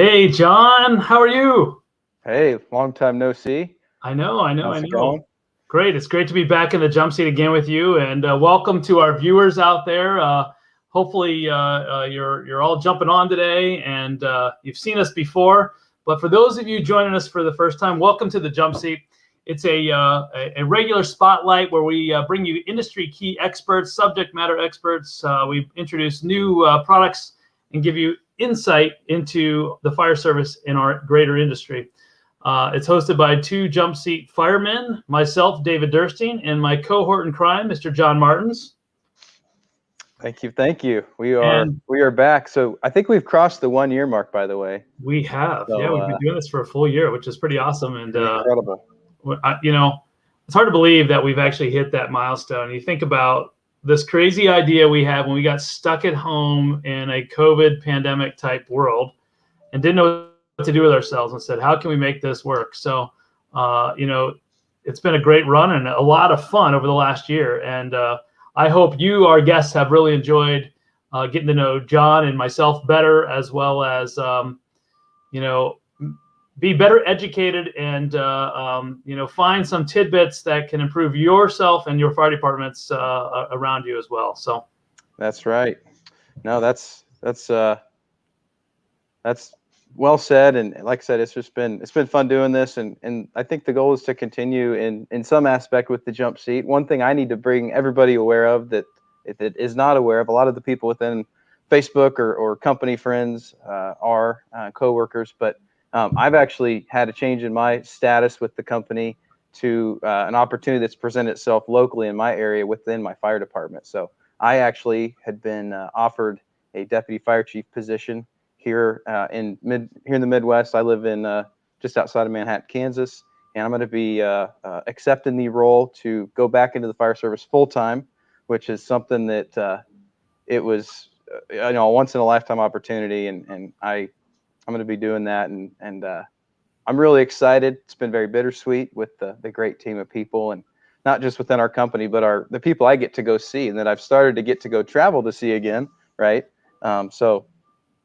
Hey, John, how are you? Hey, long time no see. I know, I know, I How's it know. going? Great. It's great to be back in the jump seat again with you, and welcome to our viewers out there. Hopefully, you're all jumping on today, and you've seen us before. But for those of you joining us for the first time, welcome to the jump seat. It's a regular spotlight where we bring you industry key experts, subject matter experts. We introduce new products and give you insight into the fire service in our greater industry. It's hosted by two jump seat firemen, myself, David Durstein, and my cohort in crime, Mr. John Martins. Thank you, thank you. We are And we are back. So I think we've crossed the 1 year mark, by the way. we have, yeah, So we've been doing this for a full year, which is pretty awesome. And pretty incredible. it's hard to believe that we've actually hit that milestone. You think about this crazy idea we had when we got stuck at home in a COVID pandemic type world and didn't know what to do with ourselves and said, how can we make this work? So, it's been a great run and a lot of fun over the last year. And I hope you, our guests, have really enjoyed getting to know John and myself better, as well as, be better educated and, find some tidbits that can improve yourself and your fire departments around you as well. So That's right. No, that's well said. And like I said, it's been fun doing this, and I think the goal is to continue in some aspect with the jump seat. One thing I need to bring everybody aware of that is not aware of, a lot of the people within Facebook or company friends are coworkers, but I've actually had a change in my status with the company to an opportunity that's presented itself locally in my area within my fire department. So I actually had been offered a deputy fire chief position here in the Midwest. I live in just outside of Manhattan, Kansas, and I'm going to be accepting the role to go back into the fire service full time, which is something that it was a once in a lifetime opportunity, and I'm going to be doing that, and I'm really excited. It's been very bittersweet with the great team of people, and not just within our company, but the people I get to go see and that I've started to get to go travel to see again, right? So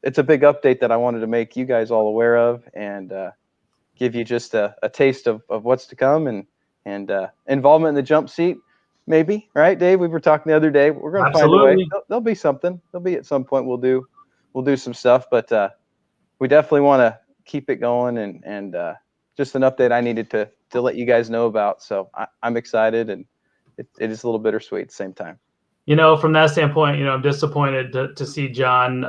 it's a big update that I wanted to make you guys all aware of, and give you just a taste of what's to come, and involvement in the jump seat, maybe, right, Dave? We were talking the other day. We're going to find a way. There'll be something. There'll be at some point we'll do some stuff, but we definitely want to keep it going, and just an update I needed to let you guys know about. So I'm excited, and it is a little bittersweet at the same time. From that standpoint, I'm disappointed to see John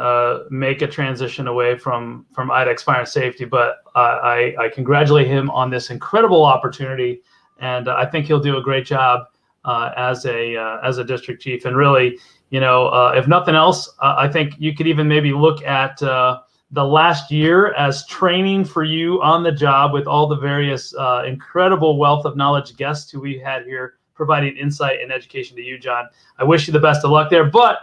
make a transition away from IDEX Fire and Safety, but I congratulate him on this incredible opportunity, and I think he'll do a great job as a district chief. And really, if nothing else, I think you could even maybe look at the last year as training for you on the job with all the various incredible wealth of knowledge guests who we had here providing insight and education to you, John. I wish you the best of luck there. But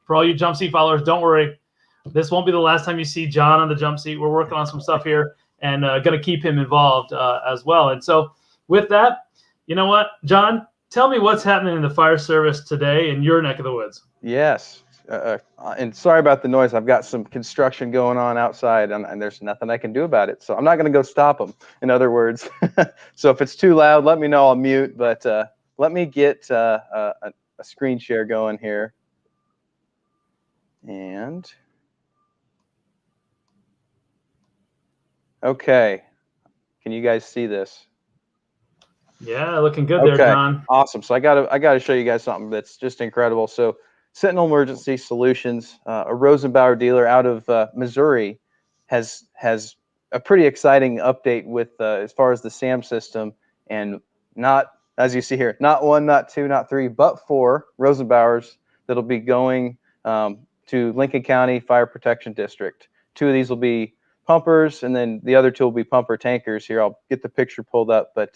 for all you jump seat followers, don't worry. This won't be the last time you see John on the jump seat. We're working on some stuff here and going to keep him involved as well. And so with that, you know what, John, tell me what's happening in the fire service today in your neck of the woods. Yes. And sorry about the noise. I've got some construction going on outside, and there's nothing I can do about it. So I'm not going to go stop them, in other words. So if it's too loud, let me know. I'll mute. But let me get a screen share going here. And okay, can you guys see this? Yeah, looking good there, John. Awesome. So I gotta show you guys something that's just incredible. So Sentinel Emergency Solutions, a Rosenbauer dealer out of Missouri, has a pretty exciting update with as far as the SAM system, and not, as you see here, not one, not two, not three, but four Rosenbauers that'll be going to Lincoln County Fire Protection District. Two of these will be pumpers, and then the other two will be pumper tankers. Here, I'll get the picture pulled up, but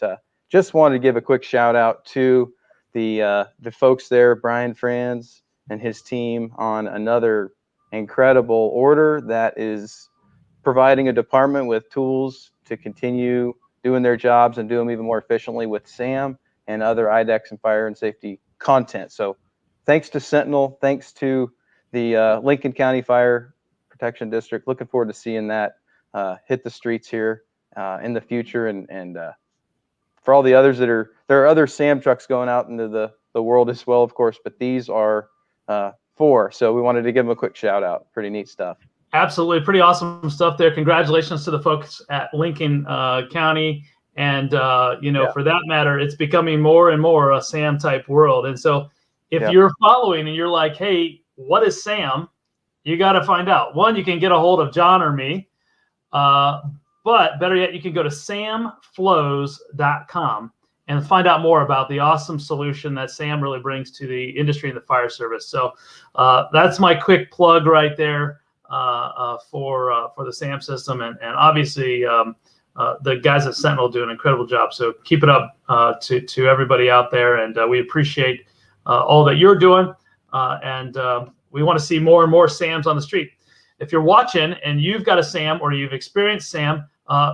just wanted to give a quick shout out to the folks there, Brian Franz and his team, on another incredible order that is providing a department with tools to continue doing their jobs and do them even more efficiently with SAM and other IDEX and fire and safety content. So thanks to Sentinel, thanks to the Lincoln County Fire Protection District. Looking forward to seeing that hit the streets here in the future, and for all the others there are other SAM trucks going out into the world as well, of course, but these are 4. So we wanted to give them a quick shout out. Pretty neat stuff. Absolutely. Pretty awesome stuff there. Congratulations to the folks at Lincoln County. And, for that matter, it's becoming more and more a SAM type world. And so if you're following and you're like, hey, what is SAM? You got to find out. One, you can get a hold of John or me. But better yet, you can go to samflows.com and find out more about the awesome solution that SAM really brings to the industry and the fire service. So that's my quick plug right there for the SAM system. And obviously, the guys at Sentinel do an incredible job. So keep it up to everybody out there. And we appreciate all that you're doing. And we want to see more and more SAMs on the street. If you're watching and you've got a SAM or you've experienced SAM,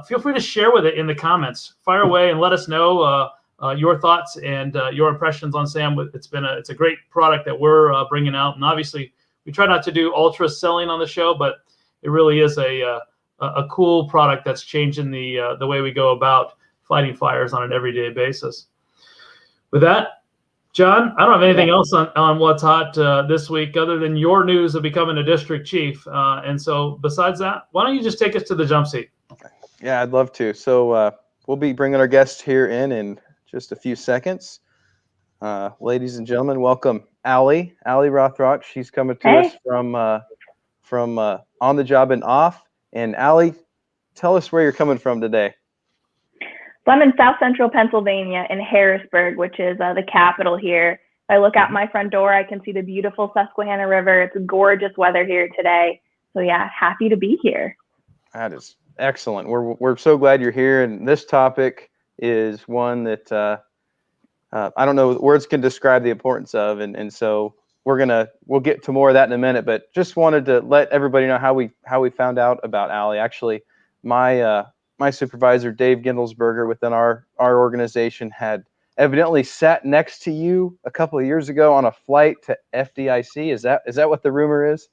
feel free to share with it in the comments. Fire away and let us know your thoughts and your impressions on SAM. It's a great product that we're bringing out, and obviously we try not to do ultra selling on the show, but it really is a cool product that's changing the way we go about fighting fires on an everyday basis. With that, John, I don't have anything else on what's hot this week other than your news of becoming a district chief. And so besides that, why don't you just take us to the jump seat? Yeah, I'd love to. So we'll be bringing our guest here in just a few seconds. Ladies and gentlemen, welcome Allie Rothrock. She's coming to us from On the Job and Off. And Allie, tell us where you're coming from today. So I'm in South Central Pennsylvania in Harrisburg, which is the capital here. If I look out my front door, I can see the beautiful Susquehanna River. It's gorgeous weather here today. So yeah, happy to be here. That is excellent. We're so glad you're here. And this topic is one that I don't know words can describe the importance of. And so we'll get to more of that in a minute. But just wanted to let everybody know how we found out about Allie. Actually, my supervisor, Dave Gindelsberger, within our organization, had evidently sat next to you a couple of years ago on a flight to FDIC. Is that what the rumor is?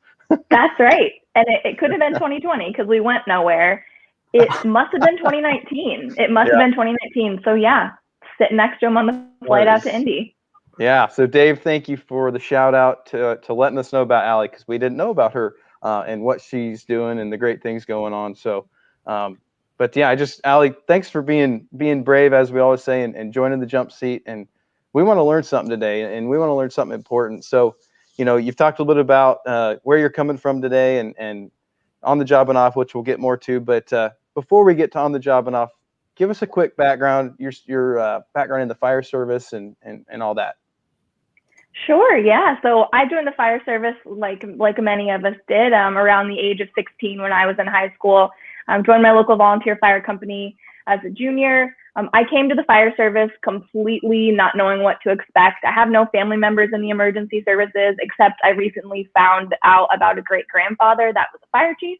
That's right. And it could have been 2020 because we went nowhere. It must have been 2019. It must have been 2019. So yeah, sitting next to him on the flight out to Indy. Yeah. So Dave, thank you for the shout out to letting us know about Allie, because we didn't know about her and what she's doing and the great things going on. So, but yeah, Allie, thanks for being brave, as we always say, and joining the jump seat. And we want to learn something today, and we want to learn something important. So, you've talked a little bit about where you're coming from today and On the Job and Off, which we'll get more to. But before we get to On the Job and Off, give us a quick background, your background in the fire service and all that. Sure. Yeah. So I joined the fire service like many of us did around the age of 16 when I was in high school. Joined my local volunteer fire company as a junior. I came to the fire service completely not knowing what to expect. I have no family members in the emergency services, except I recently found out about a great grandfather that was a fire chief.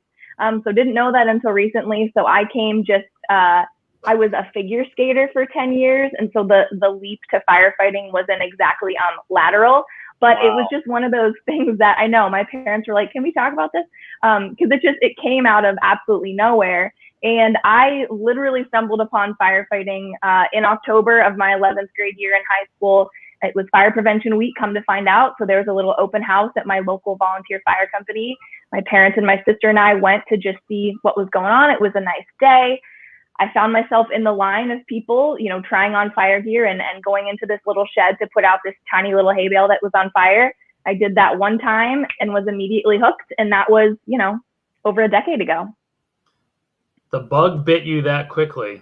So didn't know that until recently. So I came I was a figure skater for 10 years. And so the leap to firefighting wasn't exactly lateral, but It was just one of those things that I know my parents were like, can we talk about this? Because it came out of absolutely nowhere. And I literally stumbled upon firefighting in October of my 11th grade year in high school. It was Fire Prevention Week, come to find out. So there was a little open house at my local volunteer fire company. My parents and my sister and I went to just see what was going on. It was a nice day. I found myself in the line of people, trying on fire gear and going into this little shed to put out this tiny little hay bale that was on fire. I did that one time and was immediately hooked. And that was, over a decade ago. The bug bit you that quickly.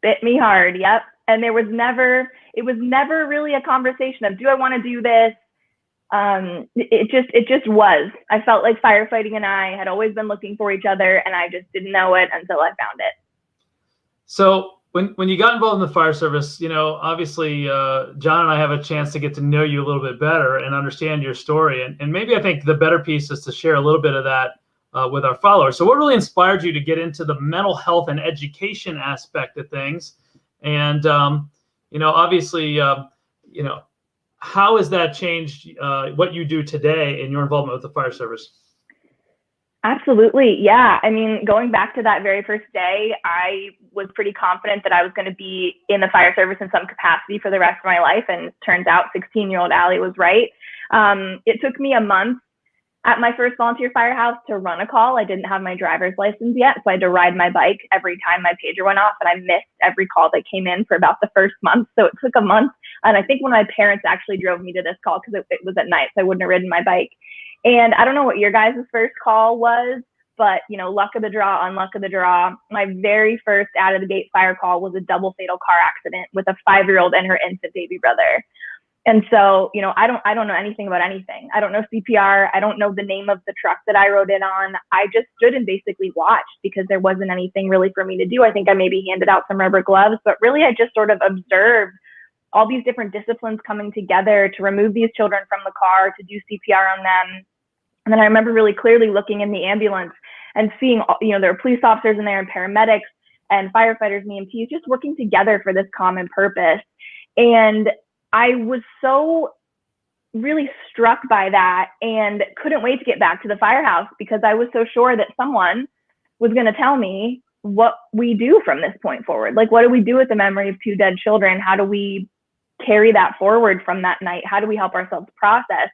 Bit me hard. Yep. And it was never really a conversation of, do I want to do this? It just was. I felt like firefighting and I had always been looking for each other, and I just didn't know it until I found it. So when you got involved in the fire service, obviously John and I have a chance to get to know you a little bit better and understand your story. And maybe I think the better piece is to share a little bit of that with our followers. So what really inspired you to get into the mental health and education aspect of things? And, obviously, how has that changed what you do today in your involvement with the fire service? Absolutely. Yeah. I mean, going back to that very first day, I was pretty confident that I was going to be in the fire service in some capacity for the rest of my life. And turns out 16-year-old Allie was right. It took me a month at my first volunteer firehouse to run a call. I didn't have my driver's license yet, so I had to ride my bike every time my pager went off, and I missed every call that came in for about the first month. So it took a month. And I think one of my parents actually drove me to this call because it was at night, so I wouldn't have ridden my bike. And I don't know what your guys' first call was, but luck of the draw, unluck of the draw. My very first out of the gate fire call was a double fatal car accident with a 5-year-old and her infant baby brother. And so, I don't know anything about anything. I don't know CPR. I don't know the name of the truck that I rode in on. I just stood and basically watched because there wasn't anything really for me to do. I think I maybe handed out some rubber gloves, but really I just sort of observed all these different disciplines coming together to remove these children from the car, to do CPR on them. And then I remember really clearly looking in the ambulance and seeing, there were police officers in there and paramedics and firefighters and EMTs just working together for this common purpose. And I was so really struck by that and couldn't wait to get back to the firehouse because I was so sure that someone was going to tell me what we do from this point forward. Like, what do we do with the memory of 2 dead children? How do we carry that forward from that night? How do we help ourselves process?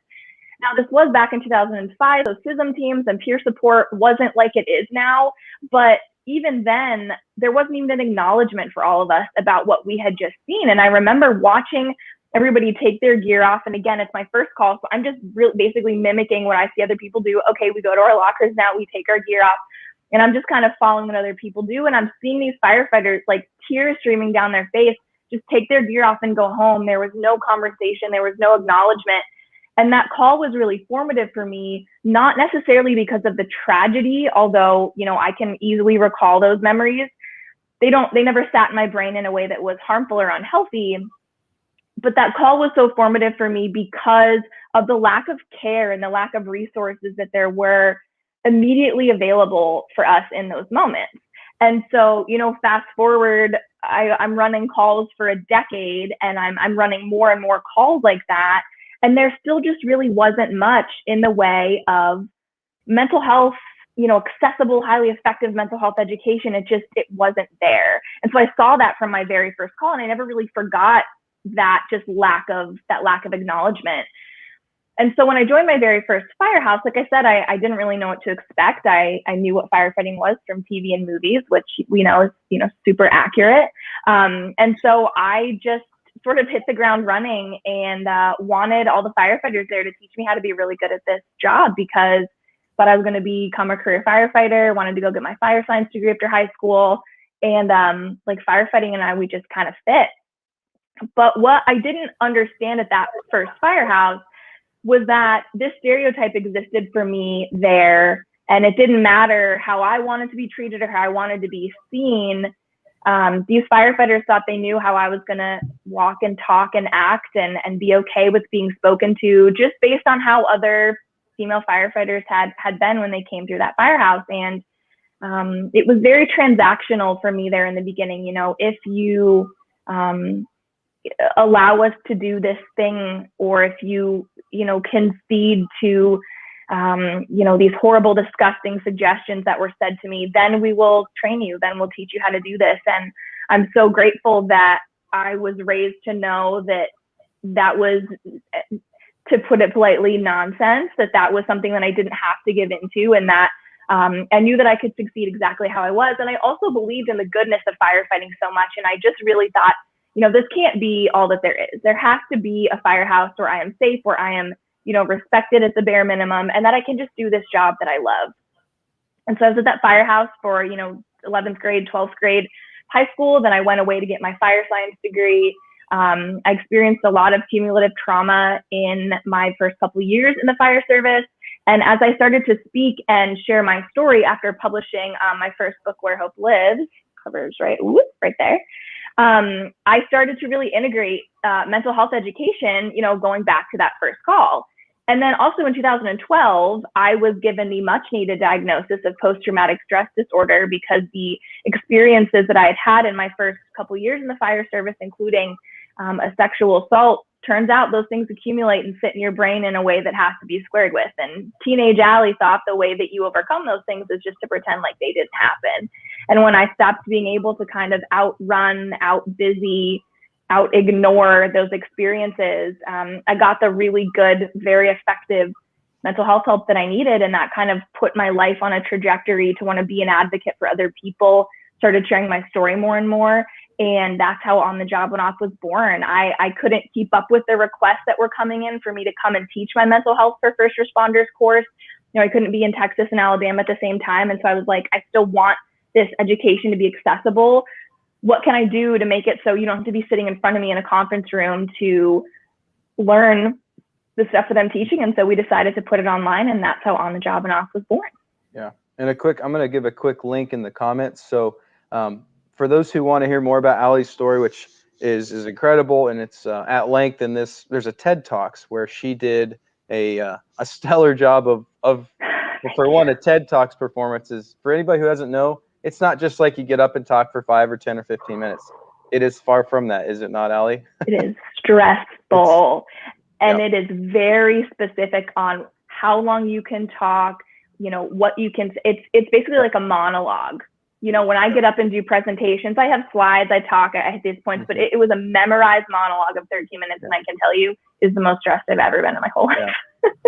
Now, this was back in 2005, so CISM teams and peer support wasn't like it is now, but even then, there wasn't even an acknowledgement for all of us about what we had just seen. And I remember watching everybody take their gear off, and again, it's my first call, so I'm just basically mimicking what I see other people do. Okay, we go to our lockers now, we take our gear off, and I'm just kind of following what other people do, and I'm seeing these firefighters, like tears streaming down their face, just take their gear off and go home. There was no conversation, there was no acknowledgement. And that call was really formative for me, not necessarily because of the tragedy, although, I can easily recall those memories. They never sat in my brain in a way that was harmful or unhealthy. But that call was so formative for me because of the lack of care and the lack of resources that there were immediately available for us in those moments. And so, fast forward, I'm running calls for a decade, and I'm running more and more calls like that. And there still just really wasn't much in the way of mental health, accessible, highly effective mental health education. It wasn't there. And so I saw that from my very first call, and I never really forgot that lack of acknowledgement. And so when I joined my very first firehouse, like I said, I didn't really know what to expect. I knew what firefighting was from TV and movies, which we know is, super accurate. And so I just sort of hit the ground running and wanted all the firefighters there to teach me how to be really good at this job, because I thought I was going to become a career firefighter, wanted to go get my fire science degree after high school. And firefighting and we just kind of fit. But what I didn't understand at that first firehouse was that this stereotype existed for me there, and it didn't matter how I wanted to be treated or how I wanted to be seen. These firefighters thought they knew how I was going to walk and talk and act and be okay with being spoken to, just based on how other female firefighters had been when they came through that firehouse. And it was very transactional for me there in the beginning. If you allow us to do this thing, or if you concede to these horrible, disgusting suggestions that were said to me, then we will train you, then we'll teach you how to do this. And I'm so grateful that I was raised to know that was, to put it politely, nonsense, that was something that I didn't have to give into, and that I knew that I could succeed exactly how I was. And I also believed in the goodness of firefighting so much. And I just really thought, this can't be all that there is. There has to be a firehouse where I am safe, where I am, respected at the bare minimum, and that I can just do this job that I love. And so I was at that firehouse for, 11th grade, 12th grade, high school. Then I went away to get my fire science degree. I experienced a lot of cumulative trauma in my first couple of years in the fire service. And as I started to speak and share my story after publishing my first book, Where Hope Lives, covers right there, I started to really integrate mental health education, going back to that first call. And then also in 2012, I was given the much needed diagnosis of post-traumatic stress disorder, because the experiences that I had had in my first couple years in the fire service, including a sexual assault turns out those things accumulate and sit in your brain in a way that has to be squared with. And teenage Allie thought the way that you overcome those things is just to pretend like they didn't happen. And when I stopped being able to kind of outrun, out-busy, out-ignore those experiences, I got the really good, very effective mental health help that I needed. And that kind of put my life on a trajectory to want to be an advocate for other people, started sharing my story more and more. And that's how On the Job and Off was born. I couldn't keep up with the requests that were coming in for me to come and teach my mental health for first responders course. You know, I couldn't be in Texas and Alabama at the same time. And so I was like, I still want this education to be accessible. What can I do to make it so you don't have to be sitting in front of me in a conference room to learn the stuff that I'm teaching? And so we decided to put it online, and that's how On the Job and Off was born. Yeah. And I'm going to give a quick link in the comments. So for those who want to hear more about Allie's story, which is incredible, and it's at length in this, there's a TED Talks where she did a stellar job of for one, a TED Talks performance is, for anybody who doesn't know, it's not just like you get up and talk for 5 or 10 or 15 minutes. It is far from that, is it not, Allie? It is stressful. And It is very specific on how long you can talk, you know, what you can, it's basically like a monologue. You know, when I get up and do presentations, I have slides, I talk at these points, but it was a memorized monologue of 13 minutes. And I can tell you is the most stressed I've ever been in my whole life.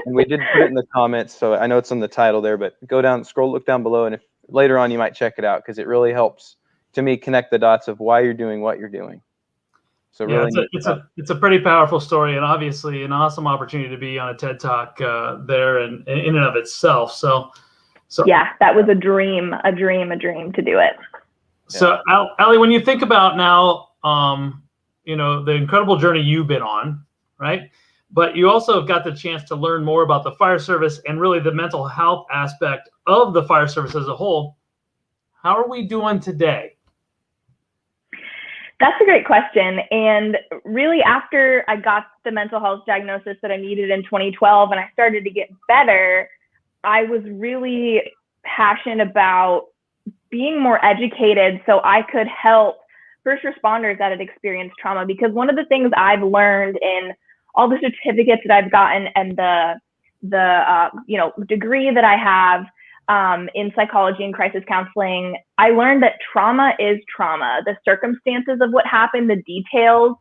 And we did put it in the comments, so I know it's on the title there, but go down, look down below, and if later on you might check it out, because it really helps to me connect the dots of why you're doing what you're doing. So yeah, really, it's a pretty powerful story, and obviously an awesome opportunity to be on a TED Talk there and in and of itself. So yeah, that was a dream to do it. So Allie, when you think about now, you know, the incredible journey you've been on, right? But you also got the chance to learn more about the fire service and really the mental health aspect of the fire service as a whole. How are we doing today? That's a great question. And really, after I got the mental health diagnosis that I needed in 2012 and I started to get better, I was really passionate about being more educated so I could help first responders that had experienced trauma. Because one of the things I've learned in all the certificates that I've gotten and the you know, degree that I have in psychology and crisis counseling, I learned that trauma is trauma. The circumstances of what happened, the details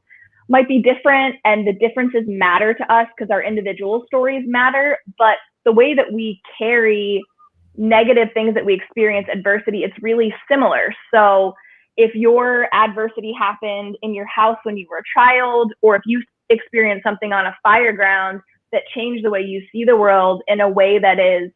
might be different, and the differences matter to us because our individual stories matter. But the way that we carry negative things that we experience, adversity, it's really similar. So if your adversity happened in your house when you were a child, or if you experienced something on a fire ground that changed the way you see the world in a way that is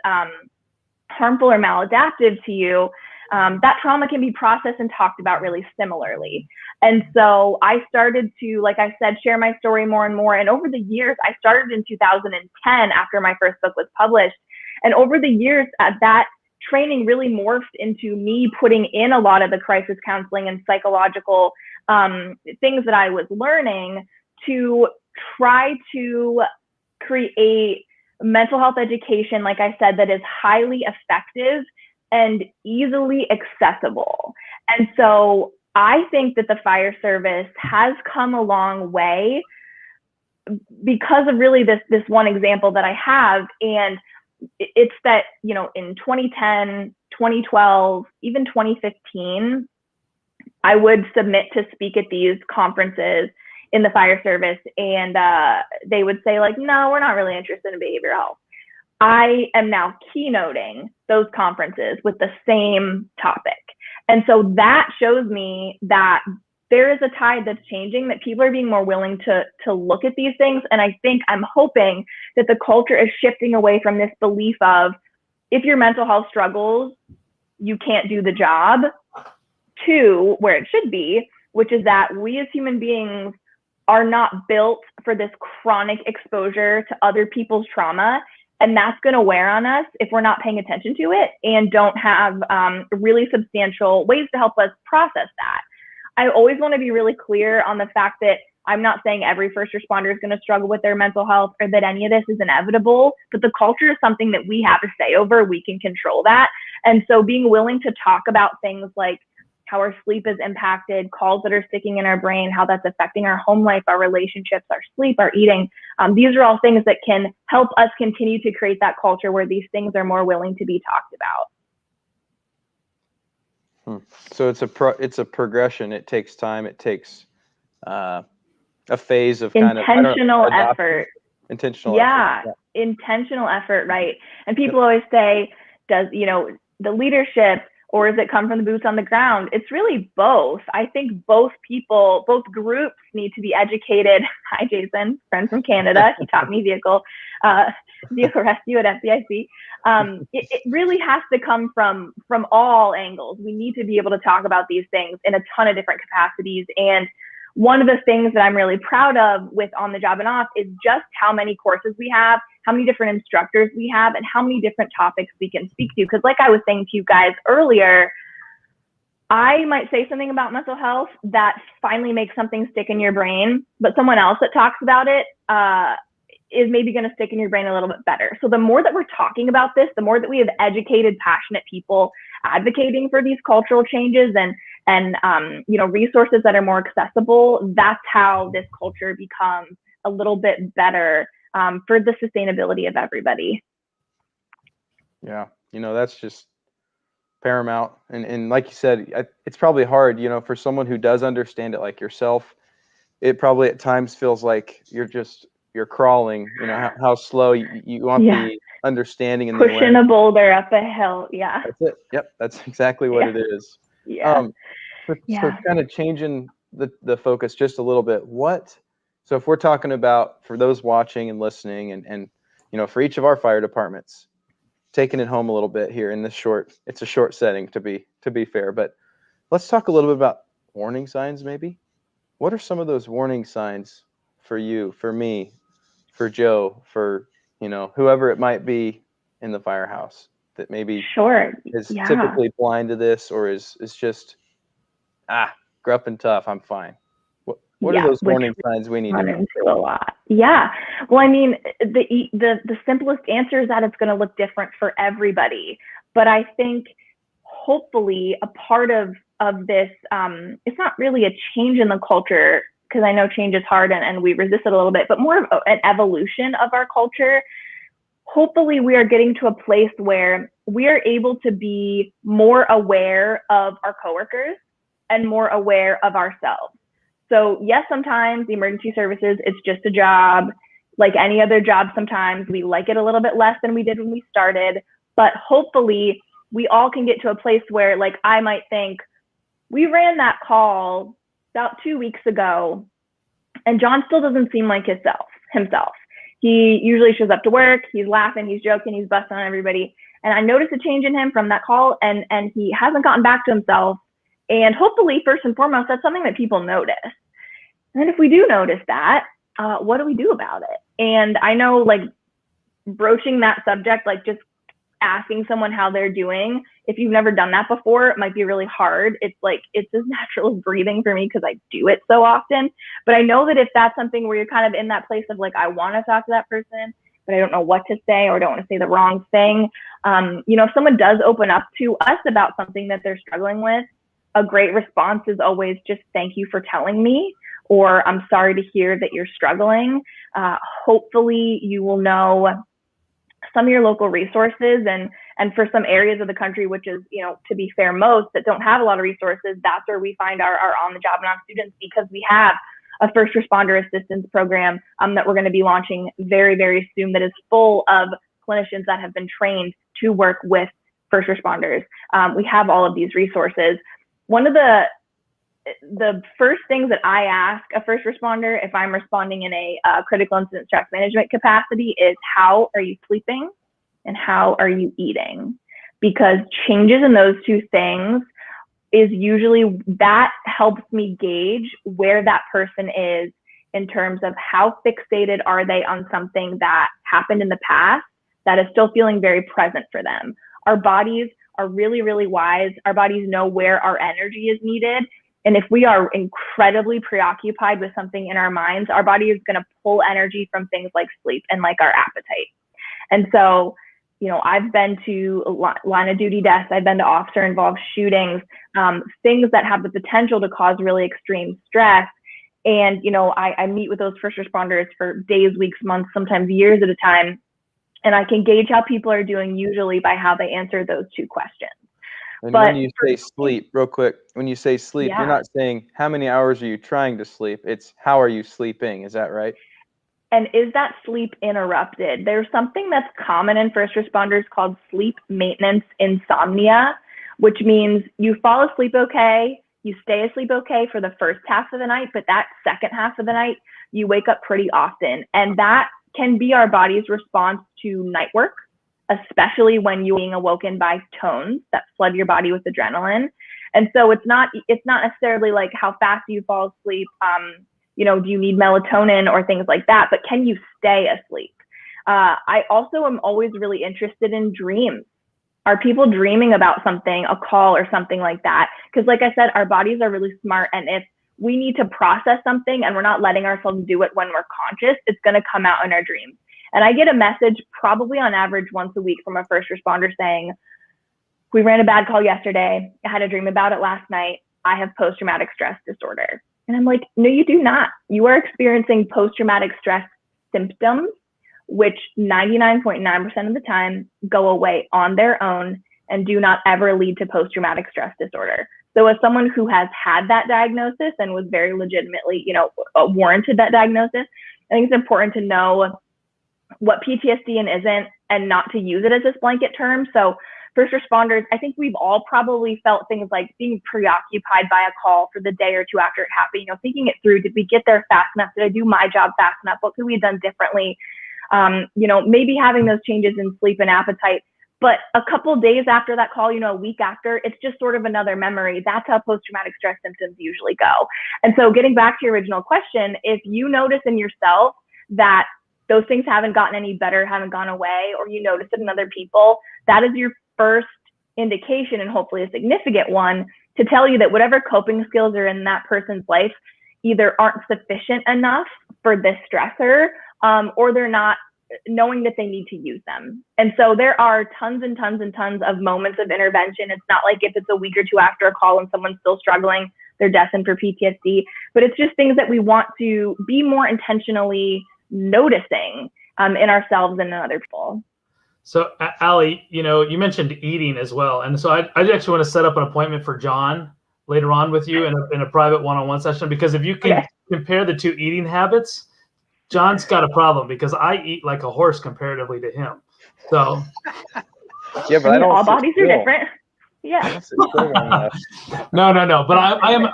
harmful or maladaptive to you, that trauma can be processed and talked about really similarly. And so I started to, like I said, share my story more and more. And over the years, I started in 2010 after my first book was published. And over the years, that training really morphed into me putting in a lot of the crisis counseling and psychological things that I was learning to try to create mental health education, like I said, that is highly effective and easily accessible. And so I think that the fire service has come a long way because of really this one example that I have. And it's that, you know, in 2010, 2012, even 2015, I would submit to speak at these conferences in the fire service, and they would say like, no, we're not really interested in behavioral health. I am now keynoting those conferences with the same topic. And so that shows me that there is a tide that's changing, that people are being more willing to look at these things. And I think, I'm hoping that the culture is shifting away from this belief of, if your mental health struggles, you can't do the job, to where it should be, which is that we as human beings are not built for this chronic exposure to other people's trauma. And that's going to wear on us if we're not paying attention to it and don't have really substantial ways to help us process that. I always want to be really clear on the fact that I'm not saying every first responder is going to struggle with their mental health or that any of this is inevitable, but the culture is something that we have a say over. We can control that. And so being willing to talk about things like how our sleep is impacted, calls that are sticking in our brain, how that's affecting our home life, our relationships, our sleep, our eating. These are all things that can help us continue to create that culture where these things are more willing to be talked about. So it's a progression. It takes time. It takes a phase of kind of intentional effort. Intentional effort. Yeah, intentional effort, right? And people always say, does, the leadership, or does it come from the boots on the ground? It's really both. I think both groups need to be educated. Hi, Jason, friend from Canada. He taught me vehicle rescue at FDIC. It really has to come from all angles. We need to be able to talk about these things in a ton of different capacities. And one of the things that I'm really proud of with On the Job and Off is just how many courses we have, how many different instructors we have, and how many different topics we can speak to. Because like I was saying to you guys earlier, I might say something about mental health that finally makes something stick in your brain, but someone else that talks about it is maybe going to stick in your brain a little bit better. So the more that we're talking about this, the more that we have educated, passionate people advocating for these cultural changes and resources that are more accessible, that's how this culture becomes a little bit better for the sustainability of everybody. Yeah, that's just paramount. And like you said, it's probably hard, for someone who does understand it like yourself. It probably at times feels like you're crawling, how slow you want the understanding and pushing a boulder up a hill. Yeah. That's it. Yep. That's exactly what it is. Yeah. So kind of changing the focus just a little bit. So if we're talking about, for those watching and listening and for each of our fire departments, taking it home a little bit here in this it's a short setting to be fair, but let's talk a little bit about warning signs maybe. What are some of those warning signs for you, for me, for Joe, for, whoever it might be in the firehouse that maybe is typically blind to this, or is just, grew up and tough, I'm fine. What are those warning signs we need to know? Into a lot. Yeah. Well, I mean, the simplest answer is that it's going to look different for everybody. But I think hopefully a part of this, it's not really a change in the culture, because I know change is hard and we resist it a little bit, but more of an evolution of our culture. Hopefully we are getting to a place where we are able to be more aware of our coworkers and more aware of ourselves. So yes, sometimes the emergency services, it's just a job. Like any other job, sometimes we like it a little bit less than we did when we started. But hopefully we all can get to a place where, like, I might think, we ran that call about 2 weeks ago, and John still doesn't seem like himself. He usually shows up to work, he's laughing, he's joking, he's busting on everybody. And I noticed a change in him from that call, and he hasn't gotten back to himself. And hopefully, first and foremost, that's something that people notice. And if we do notice that, what do we do about it? And I know, like, broaching that subject, like just asking someone how they're doing, if you've never done that before, it might be really hard. It's like, it's as natural as breathing for me because I do it so often. But I know that if that's something where you're kind of in that place of like, I want to talk to that person, but I don't know what to say, or don't want to say the wrong thing. If someone does open up to us about something that they're struggling with, a great response is always just, thank you for telling me, or I'm sorry to hear that you're struggling. Hopefully you will know some of your local resources, and for some areas of the country, which is, to be fair, most that don't have a lot of resources, that's where we find our on the job and off students, because we have a first responder assistance program that we're going to be launching very, very soon, that is full of clinicians that have been trained to work with first responders. We have all of these resources. One of the first things that I ask a first responder if I'm responding in a critical incident stress management capacity is, how are you sleeping and how are you eating? Because changes in those two things is usually, that helps me gauge where that person is in terms of how fixated are they on something that happened in the past that is still feeling very present for them. Our bodies are really, really wise. Our bodies know where our energy is needed. And if we are incredibly preoccupied with something in our minds, our body is going to pull energy from things like sleep and like our appetite. And so, I've been to line of duty deaths. I've been to officer involved shootings, things that have the potential to cause really extreme stress. And, I meet with those first responders for days, weeks, months, sometimes years at a time. And I can gauge how people are doing usually by how they answer those two questions. And But when you say sleep, real quick, when you say sleep, Yeah. you're not saying how many hours are you trying to sleep. It's how are you sleeping? Is that right? And is that sleep interrupted? There's something that's common in first responders called sleep maintenance insomnia, which means you fall asleep okay, you stay asleep okay for the first half of the night, but that second half of the night, you wake up pretty often. And that can be our body's response to night work, especially when you're being awoken by tones that flood your body with adrenaline. And so it's not necessarily like how fast do you fall asleep, do you need melatonin or things like that, but can you stay asleep? I also am always really interested in dreams. Are people dreaming about something, a call or something like that? Because like I said, our bodies are really smart, and if we need to process something and we're not letting ourselves do it when we're conscious, it's going to come out in our dreams. And I get a message probably on average once a week from a first responder saying, we ran a bad call yesterday. I had a dream about it last night. I have post-traumatic stress disorder. And I'm like, no, you do not. You are experiencing post-traumatic stress symptoms, which 99.9% of the time go away on their own and do not ever lead to post-traumatic stress disorder. So as someone who has had that diagnosis and was very legitimately, warranted that diagnosis, I think it's important to know what PTSD and isn't, and not to use it as this blanket term. So first responders, I think we've all probably felt things like being preoccupied by a call for the day or two after it happened, thinking it through. Did we get there fast enough? Did I do my job fast enough? What could we have done differently? Maybe having those changes in sleep and appetite. But a couple days after that call, a week after, it's just sort of another memory. That's how post-traumatic stress symptoms usually go. And so getting back to your original question, if you notice in yourself that those things haven't gotten any better, haven't gone away, or you notice it in other people, that is your first indication, and hopefully a significant one, to tell you that whatever coping skills are in that person's life either aren't sufficient enough for this stressor, or they're not knowing that they need to use them. And so there are tons and tons and tons of moments of intervention. It's not like if it's a week or two after a call and someone's still struggling, they're destined for PTSD, but it's just things that we want to be more intentionally noticing in ourselves and in other people. So, Allie, you mentioned eating as well. And so I actually want to set up an appointment for John later on with you in a private one-on-one session, because if you can compare the two eating habits, John's got a problem, because I eat like a horse comparatively to him. So, yeah, but I don't all bodies are different. Yeah. No. But I am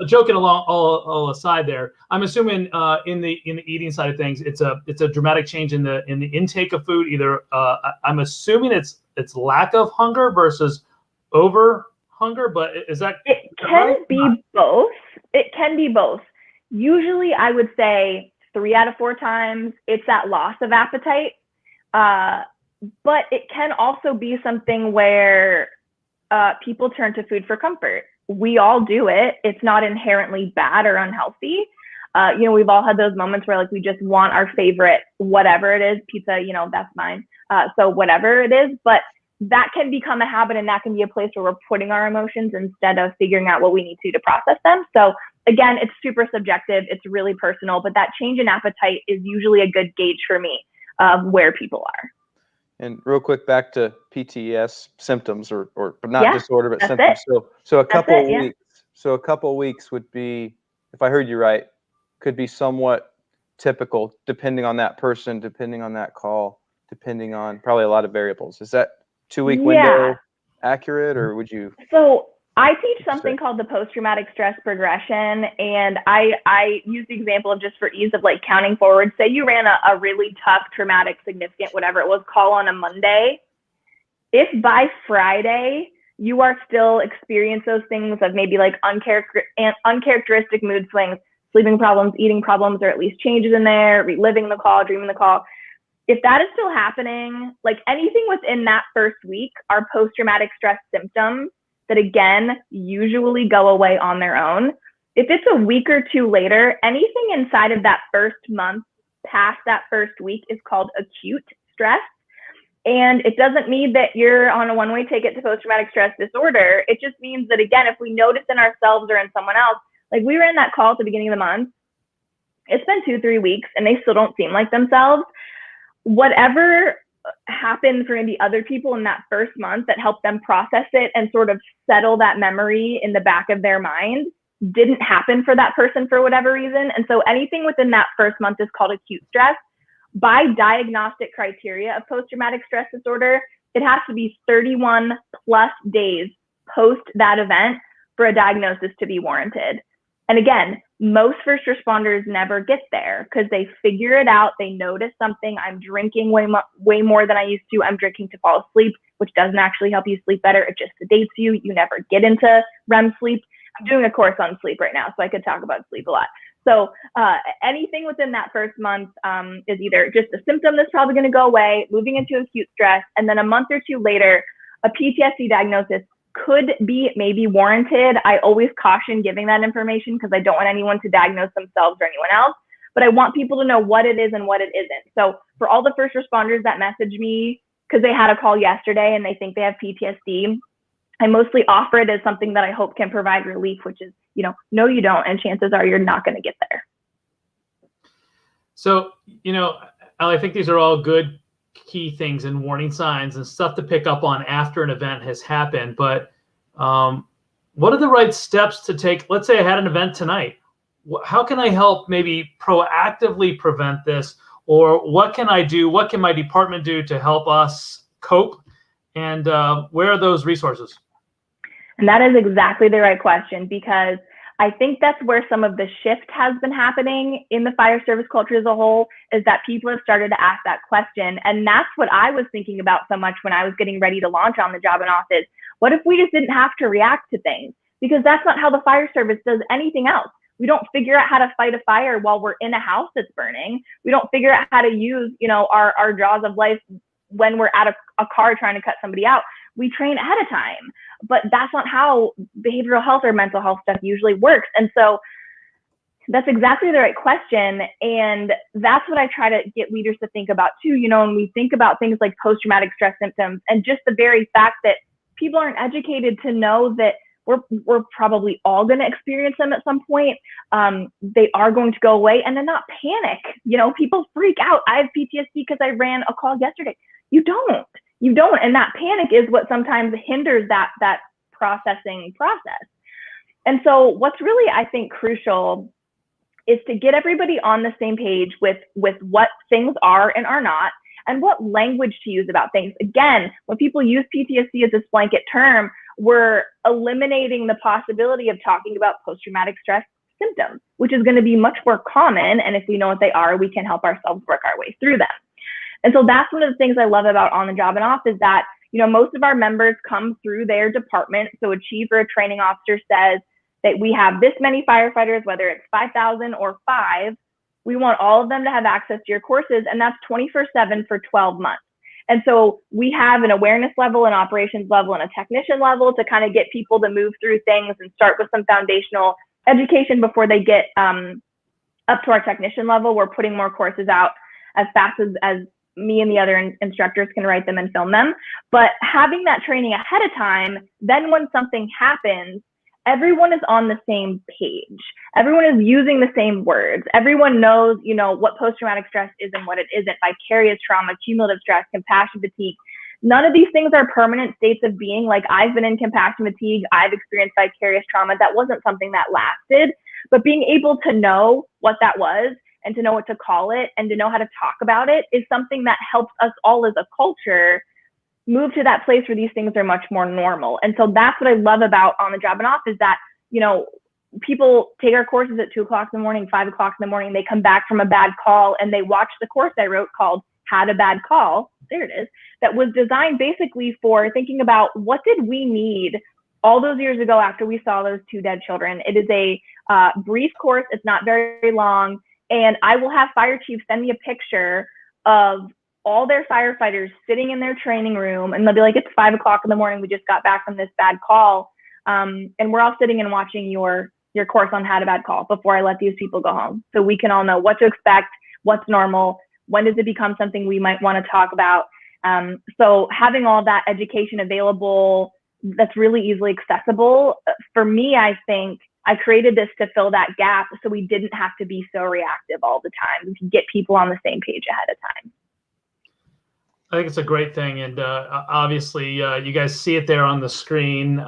joking along all aside there. I'm assuming in the eating side of things, it's a dramatic change in the intake of food. Either I'm assuming it's lack of hunger versus over hunger, but is that? It can be both. It can be both. Usually, I would say 3 out of 4 times it's that loss of appetite, but it can also be something where people turn to food for comfort. We all do it. It's not inherently bad or unhealthy. We've all had those moments where we just want our favorite, whatever it is, pizza, that's mine. So whatever it is, but that can become a habit, and that can be a place where we're putting our emotions instead of figuring out what we need to process them. So again, it's super subjective. It's really personal, but that change in appetite is usually a good gauge for me of where people are. And real quick, back to PTS symptoms, or not disorder, but symptoms. So a couple of weeks. So a couple of weeks would be, if I heard you right, could be somewhat typical, depending on that person, depending on that call, depending on probably a lot of variables. Is that 2-week window accurate, or would you? So I teach something called the post-traumatic stress progression, and I use the example of, just for ease of counting forward. Say you ran a really tough, traumatic, significant, whatever it was, call on a Monday. If by Friday you are still experiencing those things of maybe uncharacteristic mood swings, sleeping problems, eating problems, or at least changes in there, reliving the call, dreaming the call, if that is still happening, anything within that first week are post-traumatic stress symptoms that, again, usually go away on their own. If it's a week or two later, anything inside of that first month past that first week is called acute stress. And it doesn't mean that you're on a one-way ticket to post-traumatic stress disorder. It just means that, again, if we notice in ourselves or in someone else, like we ran that call at the beginning of the month, it's been 2-3 weeks and they still don't seem like themselves. Whatever happened for maybe other people in that first month that helped them process it and sort of settle that memory in the back of their mind didn't happen for that person for whatever reason. And so anything within that first month is called acute stress. By diagnostic criteria of post-traumatic stress disorder, it has to be 31 plus days post that event for a diagnosis to be warranted. And again, most first responders never get there because they figure it out. They notice something. I'm drinking way more than I used to. I'm drinking to fall asleep, which doesn't actually help you sleep better. It just sedates you. You never get into REM sleep. I'm doing a course on sleep right now, so I could talk about sleep a lot. So anything within that first month is either just a symptom that's probably going to go away, moving into acute stress, and then a month or two later, a PTSD diagnosis could be maybe warranted. I always caution giving that information because I don't want anyone to diagnose themselves or anyone else, but I want people to know what it is and what it isn't. So for all the first responders that message me because they had a call yesterday and they think they have PTSD, I mostly offer it as something that I hope can provide relief, which is, no, you don't. And chances are you're not going to get there. So, I think these are all good key things and warning signs and stuff to pick up on after an event has happened. But what are the right steps to take? Let's say I had an event tonight. How can I help maybe proactively prevent this? Or what can I do? What can my department do to help us cope? And where are those resources? And that is exactly the right question, because I think that's where some of the shift has been happening in the fire service culture as a whole, is that people have started to ask that question. And that's what I was thinking about so much when I was getting ready to launch On the Job in Office. What if we just didn't have to react to things? Because that's not how the fire service does anything else. We don't figure out how to fight a fire while we're in a house that's burning. We don't figure out how to use, our jaws of life when we're at a car trying to cut somebody out. We train ahead of time, but that's not how behavioral health or mental health stuff usually works. And so that's exactly the right question. And that's what I try to get leaders to think about too. When we think about things like post-traumatic stress symptoms and just the very fact that people aren't educated to know that we're probably all going to experience them at some point. They are going to go away, and then not panic. People freak out. I have PTSD because I ran a call yesterday. You don't. And that panic is what sometimes hinders that processing process. And so what's really, I think, crucial is to get everybody on the same page with what things are and are not, and what language to use about things. Again, when people use PTSD as this blanket term, we're eliminating the possibility of talking about post-traumatic stress symptoms, which is going to be much more common. And if we know what they are, we can help ourselves work our way through them. And so that's one of the things I love about On the Job and Off is that, most of our members come through their department. So a chief or a training officer says that we have this many firefighters, whether it's 5,000 or 5, we want all of them to have access to your courses. And that's 24/7 for 12 months. And so we have an awareness level, an operations level, and a technician level to kind of get people to move through things and start with some foundational education before they get up to our technician level. We're putting more courses out as fast as me and the other instructors can write them and film them. But having that training ahead of time, then when something happens, everyone is on the same page. Everyone is using the same words. Everyone knows, what post-traumatic stress is and what it isn't. Vicarious trauma, cumulative stress, compassion fatigue. None of these things are permanent states of being. Like, I've been in compassion fatigue. I've experienced vicarious trauma. That wasn't something that lasted. But being able to know what that was and to know what to call it and to know how to talk about it is something that helps us all as a culture move to that place where these things are much more normal. And so that's what I love about On the Job and Off is that, people take our courses at 2 o'clock in the morning, 5 o'clock in the morning, they come back from a bad call and they watch the course I wrote called Had a Bad Call. There it is. That was designed basically for thinking about what did we need all those years ago after we saw those 2 dead children. It is a brief course. It's not very long. And I will have fire chiefs send me a picture of all their firefighters sitting in their training room, and they'll be like, it's 5 o'clock in the morning. We just got back from this bad call. And we're all sitting and watching your course on Had a Bad Call before I let these people go home. So we can all know what to expect, what's normal, when does it become something we might want to talk about. So having all that education available that's really easily accessible, for me, I think I created this to fill that gap so we didn't have to be so reactive all the time. We could get people on the same page ahead of time. I think it's a great thing, and obviously you guys see it there on the screen.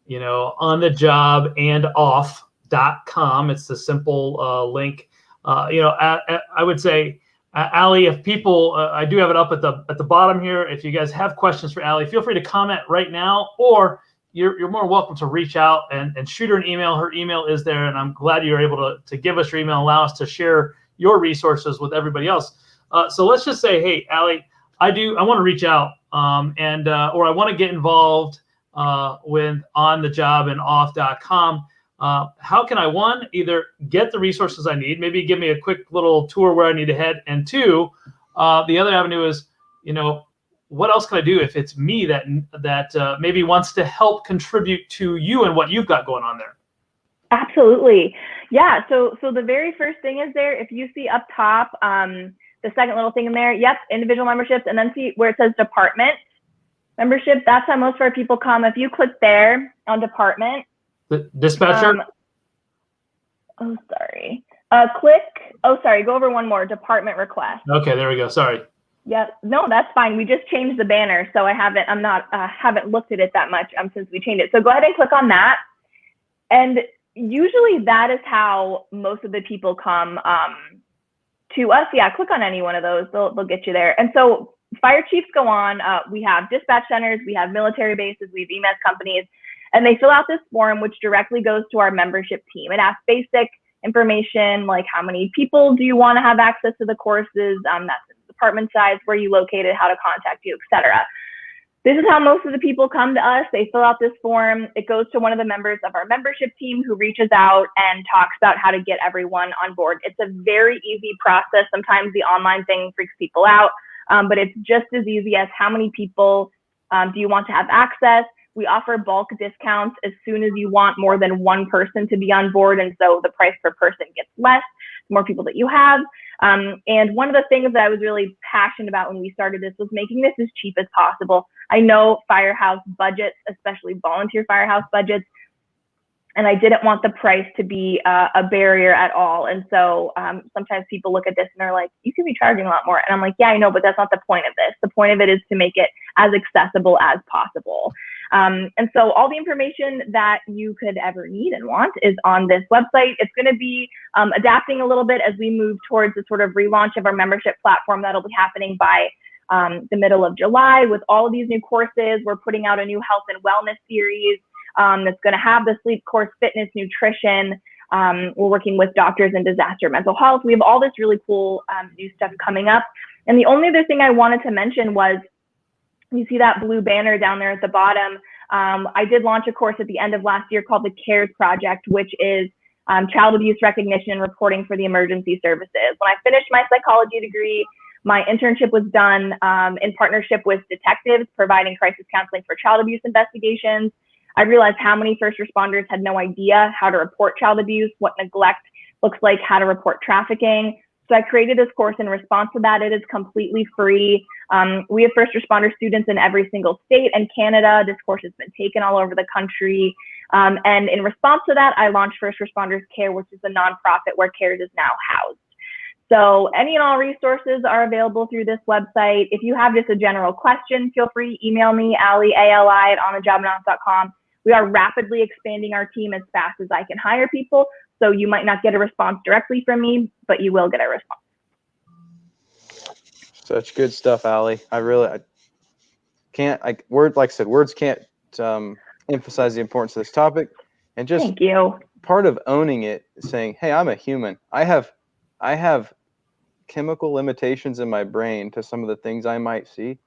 You know, on the job and off.com. It's the simple link. You know, I would say, Allie, if people, I do have it up at the bottom here. If you guys have questions for Allie, feel free to comment right now, or you're more welcome to reach out and shoot her an email. Her email is there, and I'm glad you're able to give us your email, allow us to share your resources with everybody else. So let's just say, hey, Allie, I want to reach out or I want to get involved with on the job and off.com. How can I, either get the resources I need, maybe give me a quick little tour where I need to head, and two, the other avenue is, you know, what else can I do if it's me that maybe wants to help contribute to you and what you've got going on there? Absolutely. Yeah. So the very first thing is there, if you see up top, the second little thing in there, yep, individual memberships, and then see where it says department membership. That's how most of our people come. If you click there on department. The dispatcher? Go over one more, department request. Okay, there we go. Sorry. Yeah, no, that's fine. We just changed the banner, so I haven't looked at it that much since we changed it. So go ahead and click on that. And usually that is how most of the people come to us. Yeah, click on any one of those. They'll get you there. And so fire chiefs go on. We have dispatch centers, we have military bases, we have EMS companies, and they fill out this form, which directly goes to our membership team. It asks basic information like how many people do you want to have access to the courses, that's the department size, where you located, how to contact you, etc. This is how most of the people come to us. They fill out this form. It goes to one of the members of our membership team who reaches out and talks about how to get everyone on board. It's a very easy process. Sometimes the online thing freaks people out, but it's just as easy as how many people do you want to have access. We offer bulk discounts as soon as you want more than one person to be on board, and so the price per person gets less, the more people that you have. And one of the things that I was really passionate about when we started this was making this as cheap as possible. I know firehouse budgets, especially volunteer firehouse budgets, and I didn't want the price to be a barrier at all. And so sometimes people look at this and they're like, you could be charging a lot more. And I'm like, yeah, I know, but that's not the point of this. The point of it is to make it as accessible as possible. And so all the information that you could ever need and want is on this website. It's going to be adapting a little bit as we move towards the sort of relaunch of our membership platform that'll be happening by the middle of July. With all of these new courses, we're putting out a new health and wellness series that's going to have the sleep course, fitness, nutrition. We're working with doctors in disaster mental health. We have all this really cool new stuff coming up. And the only other thing I wanted to mention was, you see that blue banner down there at the bottom. I did launch a course at the end of last year called the CARES Project, which is child abuse recognition and reporting for the emergency services. When I finished my psychology degree, my internship was done in partnership with detectives providing crisis counseling for child abuse investigations. I realized how many first responders had no idea how to report child abuse, what neglect looks like, how to report trafficking. So I created this course in response to that. It is completely free. We have first responder students in every single state and Canada. This course has been taken all over the country. And in response to that, I launched First Responders Care, which is a nonprofit where CARES is now housed. So any and all resources are available through this website. If you have just a general question, feel free to email me, Ali, A-L-I, at onthejobanoff.com. We are rapidly expanding our team as fast as I can hire people. So you might not get a response directly from me, but you will get a response. Such good stuff, Allie. I can't, like I said, words can't emphasize the importance of this topic. And just thank you. Part of owning it is saying, hey, I'm a human. I have chemical limitations in my brain to some of the things I might see.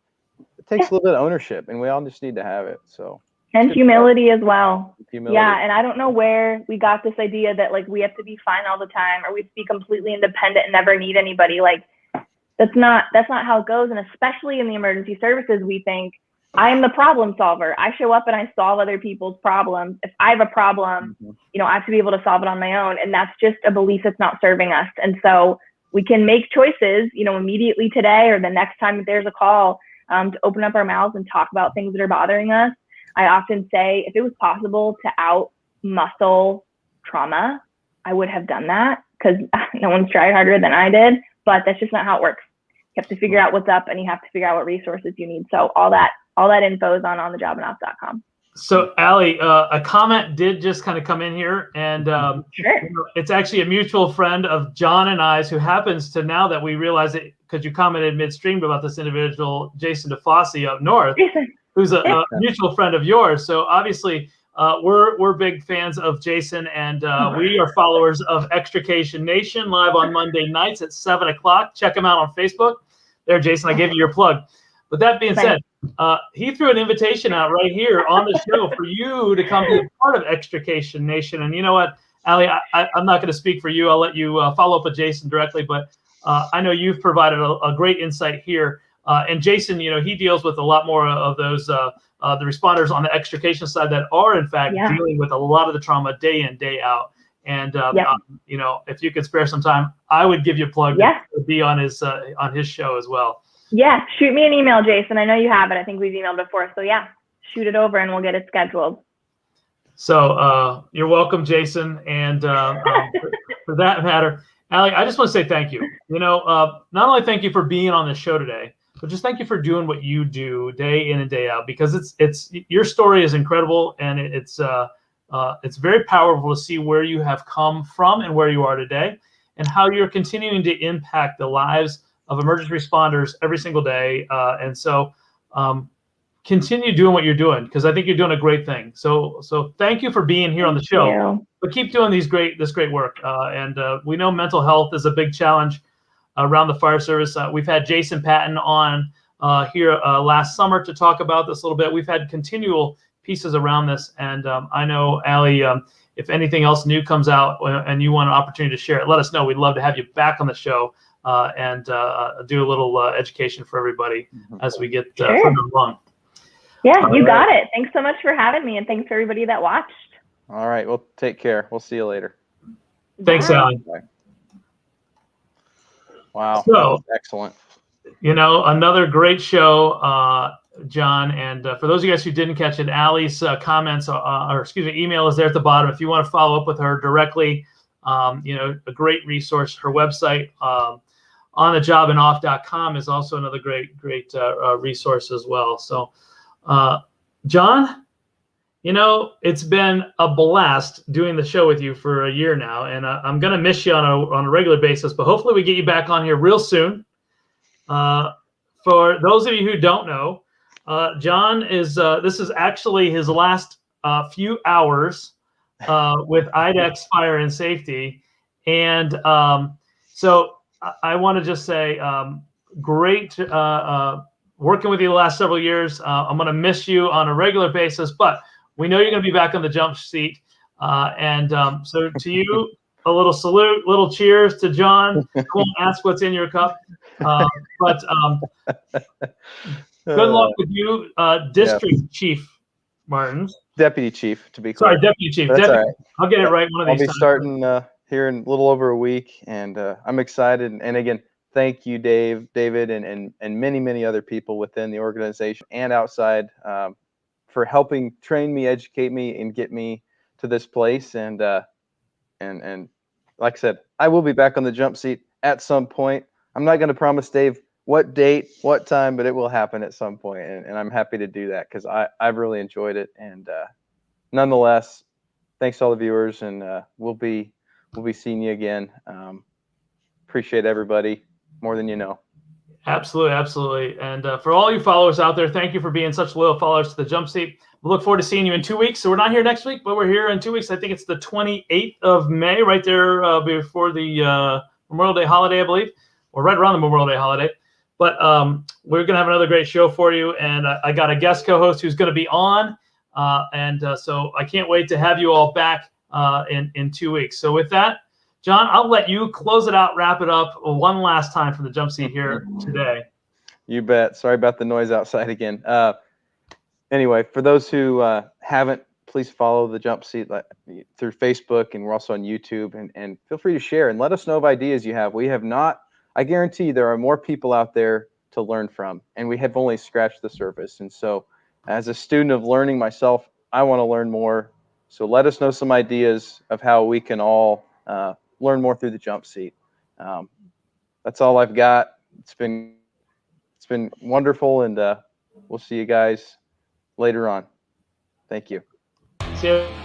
It takes a little bit of ownership, and we all just need to have it. So. And humility as well. Humility. Yeah, and I don't know where we got this idea that like we have to be fine all the time, or we have to be completely independent and never need anybody. Like that's not how it goes. And especially in the emergency services, we think I am the problem solver. I show up and I solve other people's problems. If I have a problem, you know, I have to be able to solve it on my own. And that's just a belief that's not serving us. And so we can make choices, you know, immediately today or the next time that there's a call to open up our mouths and talk about things that are bothering us. I often say, if it was possible to out muscle trauma, I would have done that, because no one's tried harder than I did, but that's just not how it works. You have to figure out what's up, and you have to figure out what resources you need. So all that info is on thejobanoff.com. So Allie, a comment did just kind of come in here, and Sure. it's actually a mutual friend of John and I's, who happens to, now that we realize it, because you commented midstream about this individual, Jason DeFosse up north, who's a mutual friend of yours. So obviously, we're big fans of Jason, and we are followers of Extrication Nation, live on Monday nights at 7 o'clock. Check him out on Facebook. There, Jason, I gave you your plug. But that being said, he threw an invitation out right here on the show for you to come be a part of Extrication Nation. And you know what, Allie, I'm not going to speak for you. I'll let you follow up with Jason directly. But I know you've provided a great insight here. And Jason, he deals with a lot more of those the responders on the extrication side that are, in fact, dealing with a lot of the trauma day in, day out. And if you could spare some time, I would give you a plug to be on his show as well. Yeah, shoot me an email, Jason. I know you have it. I think we've emailed before. So yeah, shoot it over and we'll get it scheduled. So you're welcome, Jason. And for that matter, Allie, I just want to say thank you. Not only thank you for being on the show today, but just thank you for doing what you do day in and day out, because it's your story is incredible, and it's very powerful to see where you have come from and where you are today, and how you're continuing to impact the lives of emergency responders every single day. And so continue doing what you're doing, because I think you're doing a great thing. So thank you for being here on the show, but keep doing this great work. And we know mental health is a big challenge around the fire service. We've had Jason Patton on here last summer to talk about this a little bit. We've had continual pieces around this. And I know, Allie, if anything else new comes out and you want an opportunity to share it, let us know. We'd love to have you back on the show and do a little education for everybody as we get further along. Yeah, you got it. Thanks so much for having me, and thanks for everybody that watched. All right. Well, take care. We'll see you later. Thanks, Allie. Wow. So, that was excellent. Another great show, John. And for those of you guys who didn't catch it, Allie's comments, email is there at the bottom. If you want to follow up with her directly, a great resource. Her website, onthejobanoff.com, is also another great resource as well. So, John, it's been a blast doing the show with you for a year now, and I'm going to miss you on a regular basis, but hopefully we get you back on here real soon. For those of you who don't know, John this is actually his last few hours with IDEX Fire and Safety. And so I want to just say, great working with you the last several years. I'm going to miss you on a regular basis, but we know you're going to be back on the jump seat. So to you, a little salute, little cheers to John. I won't ask what's in your cup, but good luck with you, District Chief Martins. Deputy Chief, to be clear. Sorry, Deputy Chief. That's all right. I'll get it right one of these times. I'll be starting here in a little over a week, and I'm excited. And again, thank you, David, and many, many other people within the organization and outside for helping train me, educate me, and get me to this place. And like I said, I will be back on the jump seat at some point. I'm not going to promise Dave what date, what time, but it will happen at some point, and I'm happy to do that because I've really enjoyed it. And nonetheless, thanks to all the viewers, and we'll be seeing you again. Appreciate everybody more than you know. Absolutely. And for all you followers out there, thank you for being such loyal followers to the jump seat. We look forward to seeing you in 2 weeks. So we're not here next week, but we're here in 2 weeks. I think it's the 28th of May, right there before the Memorial Day holiday, I believe, or right around the Memorial Day holiday. But we're going to have another great show for you. And I got a guest co-host who's going to be on. So I can't wait to have you all back in 2 weeks. So with that, John, I'll let you close it out, wrap it up one last time from the jump seat here today. You bet. Sorry about the noise outside again. Anyway, for those who haven't, please follow the jump seat through Facebook, and we're also on YouTube, and feel free to share and let us know of ideas you have. We have not, I guarantee there are more people out there to learn from, and we have only scratched the surface. And so, as a student of learning myself, I want to learn more. So let us know some ideas of how we can all learn more through the jump seat. That's all I've got. It's been wonderful, and we'll see you guys later on. Thank you. See you.